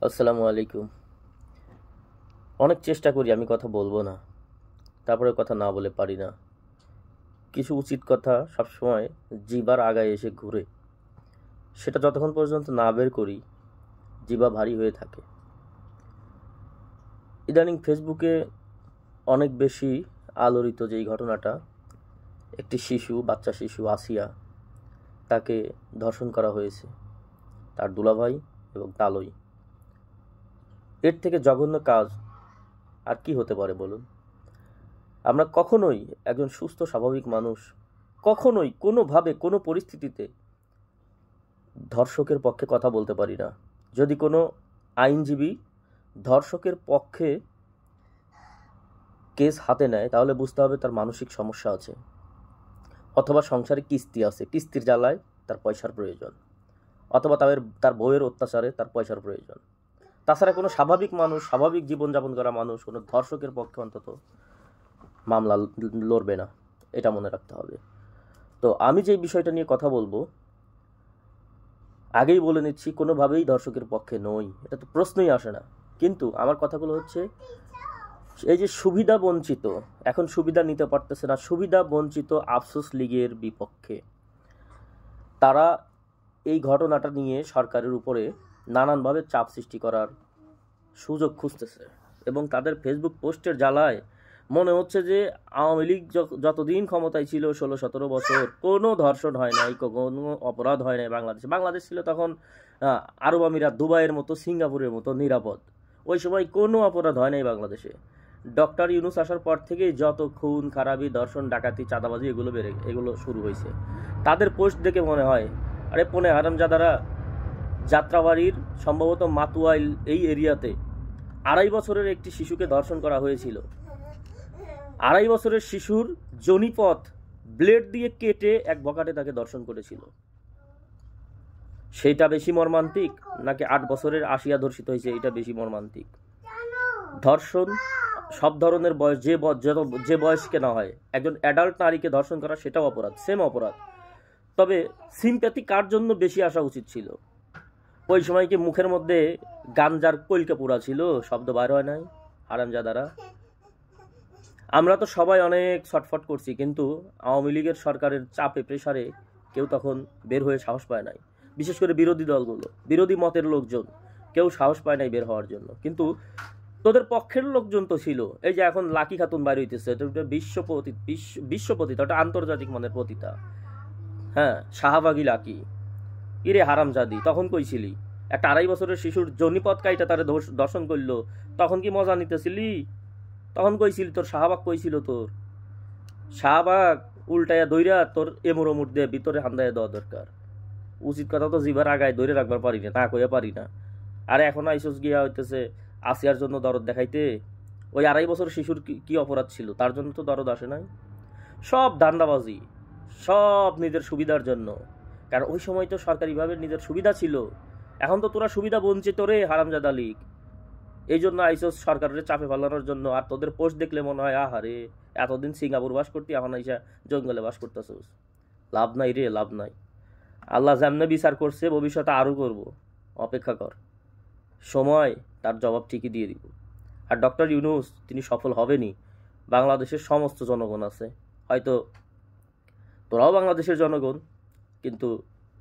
আসসালামু আলাইকুম। অনেক চেষ্টা করি আমি কথা বলবো না, তারপরে কথা না বলে পারি না। কিছু উচিত কথা সবসময় জিহ্বার আগায় এসে ঘুরে, সেটা যতক্ষণ পর্যন্ত না বের করি জিহ্বা ভারী হয়ে থাকে। ইদানিং ফেসবুকে অনেক বেশি আলোড়িত যেই ঘটনাটা, একটি বাচ্চা শিশু আসিয়া, তাকে ধর্ষণ করা হয়েছে তার দুলাভাই এবং তালই। এর থেকে জঘন্য কাজ আর কি হতে পারে বলুন? আমরা কখনোই একজন সুস্থ স্বাভাবিক মানুষ কখনোই কোনোভাবে কোনো পরিস্থিতিতে ধর্ষকের পক্ষে কথা বলতে পারি না। যদি কোনো আইনজীবী ধর্ষকের পক্ষে কেস হাতে নেয় তাহলে বুঝতে হবে তার মানসিক সমস্যা আছে, অথবা সংসারে কিস্তি আছে, কিস্তির জ্বালায় তার পয়সার প্রয়োজন, অথবা তার বউয়ের অত্যাচারে তার পয়সার প্রয়োজন। তাছাড়া কোনো স্বাভাবিক মানুষ, স্বাভাবিক জীবনযাপন করা মানুষ কোনো ধর্ষকের পক্ষে অন্তত মামলা লড়বে না, এটা মনে রাখতে হবে। তো আমি যে বিষয়টা নিয়ে কথা বলবো, আগেই বলে নিচ্ছি, কোনোভাবেই ধর্ষকের পক্ষে নই, এটা তো প্রশ্নই আসে না। কিন্তু আমার কথাগুলো হচ্ছে, এই যে সুবিধা বঞ্চিত, এখন সুবিধা নিতে পারতেছে না, সুবিধা বঞ্চিত আফসোস লীগের বিপক্ষে তারা এই ঘটনাটা নিয়ে সরকারের উপরে নানানভাবে চাপ সৃষ্টি করার সুযোগ খুঁজতেছে, এবং তাদের ফেসবুক পোস্টের জ্বালায় মনে হচ্ছে যে আওয়ামী লীগ যতদিন ক্ষমতায় ছিল 16-17 বছর কোনো ধর্ষণ হয় নাই, কোনো অপরাধ হয় নাই বাংলাদেশে। বাংলাদেশ ছিল তখন আরব আমিরাত, দুবাইয়ের মতো, সিঙ্গাপুরের মতো নিরাপদ। ওই সময় কোনো অপরাধ হয় নাই বাংলাদেশে। ডক্টর ইউনূস আসার পর থেকেই যত খুন খারাপি, ধর্ষণ, ডাকাতি, চাঁদাবাজি এগুলো শুরু হয়েছে। তাদের পোস্ট দেখে মনে হয়, আরে পোনে হারামজাদারা, যাত্রাবাড়ির সম্ভবত মাতুয়াইল এই এরিয়াতে 2.5 বছরের একটি শিশুকে ধর্ষণ করা হয়েছিল। 2.5 বছরের শিশুর জনিপথ ব্লেড দিয়ে কেটে এক বখাটে তাকে ধর্ষণ করেছিল। সেইটা বেশি মর্মান্তিক নাকি 8 বছরের আসিয়া ধর্ষিত হয়েছে এটা বেশি মর্মান্তিক? ধর্ষণ সব ধরনের বয়স, যে বয়সকে না হয়, একজন অ্যাডাল্ট নারীকে ধর্ষণ করা সেটাও অপরাধ, সেম অপরাধ। তবে সিম্প্যাথি কার জন্য বেশি আসা উচিত ছিল? ওই সময় কি মুখের মধ্যে গাঞ্জার কইলকা পুরা ছিল, শব্দ বাইর হয় নাই? হারামজাদারা, আমরা তো সবাই অনেক ছটফট করছি, কিন্তু আওয়ামী লীগের সরকারের চাপে, প্রেসারে কেউ তখন বের হয়ে সাহস পায় নাই। বিশেষ করে বিরোধী দলগুলো, বিরোধী মতের লোকজন কেউ সাহস পায় নাই বের হওয়ার জন্য। কিন্তু তোদের পক্ষের লোকজন তো ছিল। এই যে এখন লাকি খাতুন বাইর হইতেছে, বিশ্বপতিতা, ওটা আন্তর্জাতিক মানের পতিতা। হ্যাঁ, শাহবাগী লাকি। ইরে হারামজাদি, তখন কইছিলি? একটা 2.5 বছরের শিশুর জনিপথ কাইটা তারে দর্শন করলো, তখন কি মজা নিতেছিলি? তখন কইছিলি তোর শাহবাগ কইছিল, তোর শাহবাগ উল্টাইয়া দইরা তোর এমুর দিয়ে ভিতরে হান্দাইয়া দেওয়া দরকার। উচিত কথা তো জিবার আগায় ধরে রাখবার পারি না, তা কইয়া পারি না। আর এখন আইসোস গিয়া হইতেছে আসিয়ার জন্য দরদ দেখাইতে। ওই 2.5 বছর শিশুর কি অপরাধ ছিল? তার জন্য তো দরদ আসে নাই। সব ধান্দাবাজি, সব নিজের সুবিধার জন্য। কারণ ওই সময় তো সরকারিভাবে নিজের সুবিধা ছিল। এখন তো তোরা সুবিধা বঞ্চিত রে, হারামজাদা লীগ। এই জন্য আইসোস সরকারের চাপে ফেলানোর জন্য। আর তোদের পোস্ট দেখলে মনে হয়, আহারে, এতদিন সিঙ্গাপুর বাস করতি, এখন আইসা জঙ্গলে বাস করতেছোস। লাভ নাই রে, লাভ নাই। আল্লাহ যেমনে বিচার করছে ভবিষ্যতে আরও করব, অপেক্ষা কর, সময় তার জবাব ঠিকই দিয়ে দিব। আর ডক্টর ইউনূস তিনি সফল হবেনই। বাংলাদেশের সমস্ত জনগণ আছে, হয়তো তোরাও বাংলাদেশের জনগণ, কিন্তু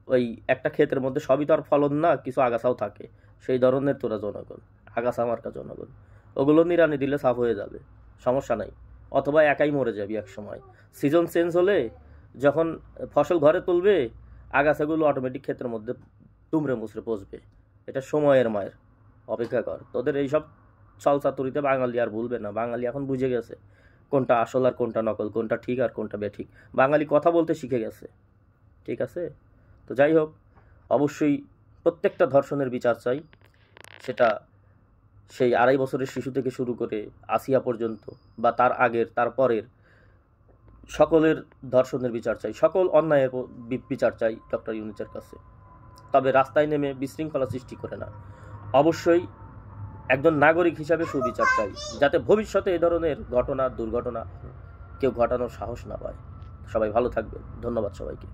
ওই একটা ক্ষেতের মধ্যে সবই তো আর ফলন না, কিছু আগাছাও থাকে। সেই ধরনের তোরা জনগণ, আগাছা মার্কা জনগণ। ওগুলো নিরানি দিলে সাফ হয়ে যাবে, সমস্যা নাই। অথবা একাই মরে যাবি এক সময়। সিজন চেঞ্জ হলে যখন ফসল ঘরে তুলবে, আগাছাগুলো অটোমেটিক ক্ষেতের মধ্যে তুমড়ে মুচড়ে পচবে। এটা সময়ের মায়ের, অপেক্ষা কর। তোদের এইসব চলচাতুরিতে বাঙালি আর ভুলবে না। বাঙালি এখন বুঝে গেছে কোনটা আসল আর কোনটা নকল, কোনটা ঠিক আর কোনটা বেঠিক। বাঙালি কথা বলতে শিখে গেছে, ঠিক আছে? তো যাই হোক, অবশ্যই প্রত্যেকটা ধর্ষণের বিচার চাই। সেটা সেই 2.5 বছরের শিশু থেকে শুরু করে আসিয়া পর্যন্ত, বা তার আগের, তার পরের সকলের ধর্ষণের বিচার চাই, সকল অন্যায়ের বিচার চাই ডক্টর ইউনূসের কাছে। তবে রাস্তায় নেমে বিশৃঙ্খলা সৃষ্টি করে না। অবশ্যই একজন নাগরিক হিসাবে সুবিচার চাই, যাতে ভবিষ্যতে এ ধরনের ঘটনা, দুর্ঘটনা কেউ ঘটানোর সাহস না পায়। সবাই ভালো থাকবেন। ধন্যবাদ সবাইকে।